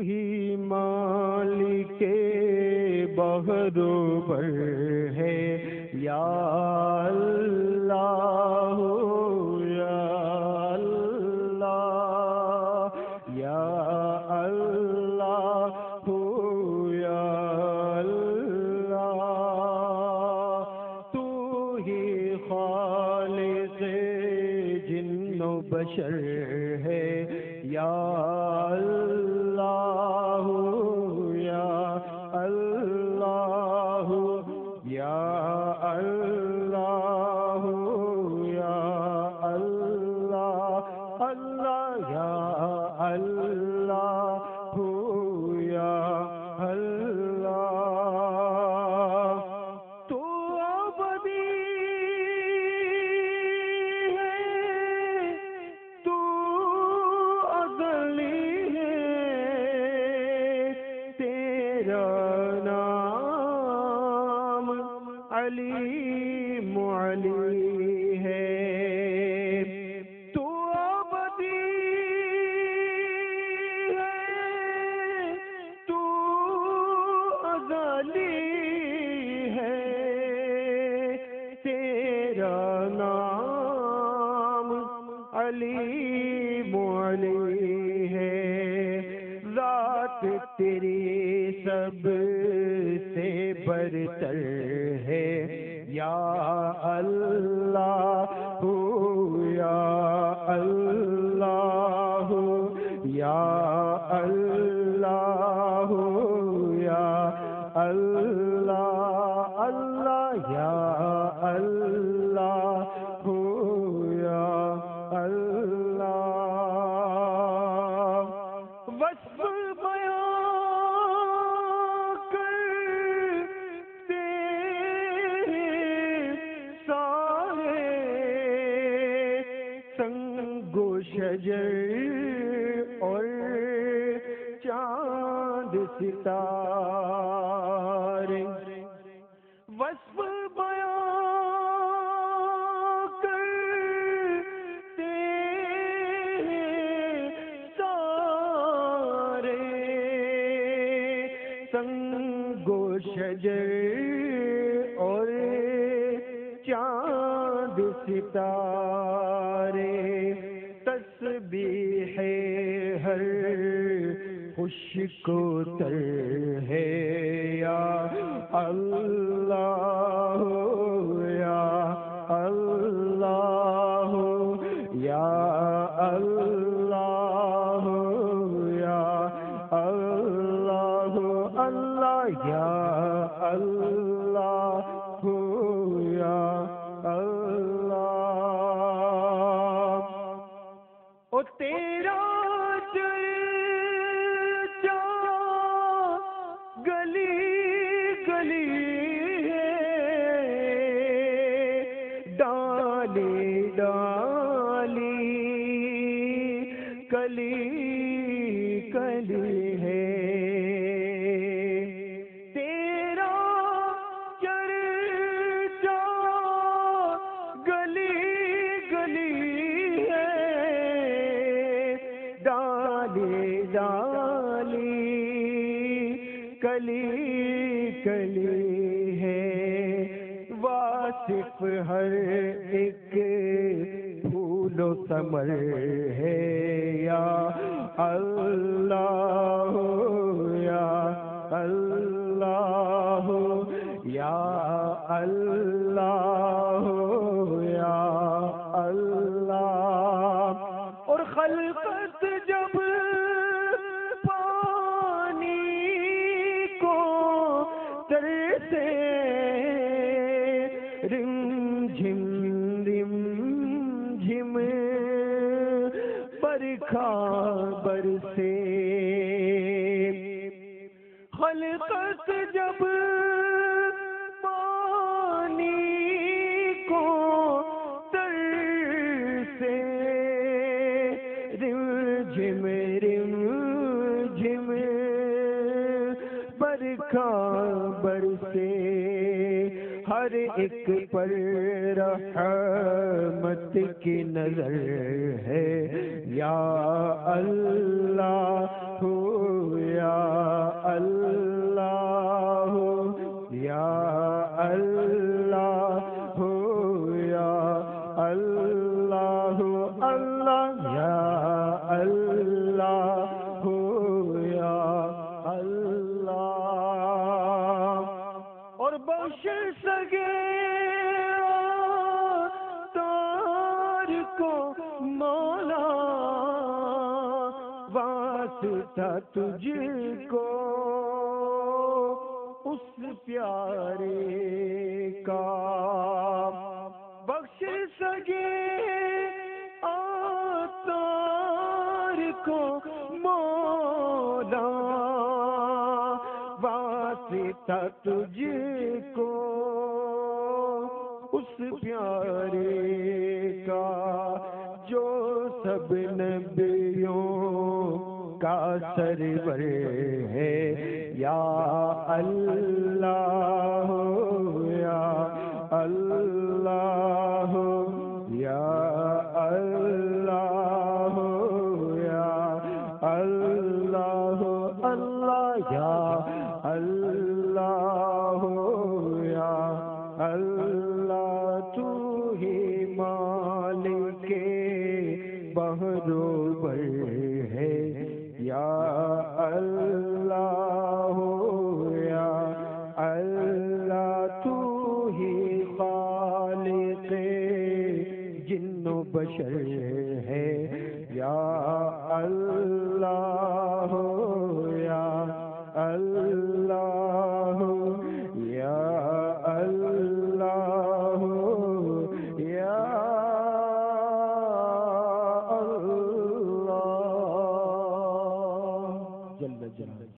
ہی مالک بحر و بر ہے یا اللہ یا اللہ یا اللہ یا اللہ تو ہی خالق جن و بشر ہے یا اللہ یا اللہ یا اللہ یا اللہ اللہ یا اللہ یا اللہ تو ابدی علیم علی ہے تو ابدی ہے تو ازلی ہے تیرا نام علیم علی ہے ذات تیری سب سے برتر ہے یا اللہ یا اللہ یا اللہ یا اللہ اللہ یا اللہ یا اللہ وصف شجر اور چاند ستارے وصف بیان کرتے ہیں سارے سنگ و شجر اور چاند ستارے تسبیح ہر خشک و تر ہے یا اللہ یا اللہ یا اللہ یا اللہ اللہ یا اللہ یا اللہ او تیرا چرچا گلی گلی ہے ڈالی ڈالی کلی کلی ہے تیرا چرچا گلی گلی ڈالی ڈالی کلی کلی ہے واصف ہر ایک پھول و ثمر ہے یا اللہ یا اللہ یا اللہ یا اللہ اور خلقت جب پانی کو ترسے رم جھم برکھا برسے خلقت جب پانی کو ترسے رم جھم برکھا برسے ہر ایک پر رحمت کی نظر ہے یا اللہ واسطہ تجھ کو اس پیارے کا، بخش سکے آتار کو مولا، واسطہ تجھ کو اس پیارے کا، جو سب نبیوں کا سرور ہے، یا اللہ یا اللہ یا اللہ یا اللہ، اللہ یا اللہ یا اللہ، تو ہی مالک بحر و بر ہے، یا اللہ یا اللہ، تو ہی خالق جن و بشر ہے، یا اللہ یا اللہ یا اللہ یا اللہ جل جلالہ۔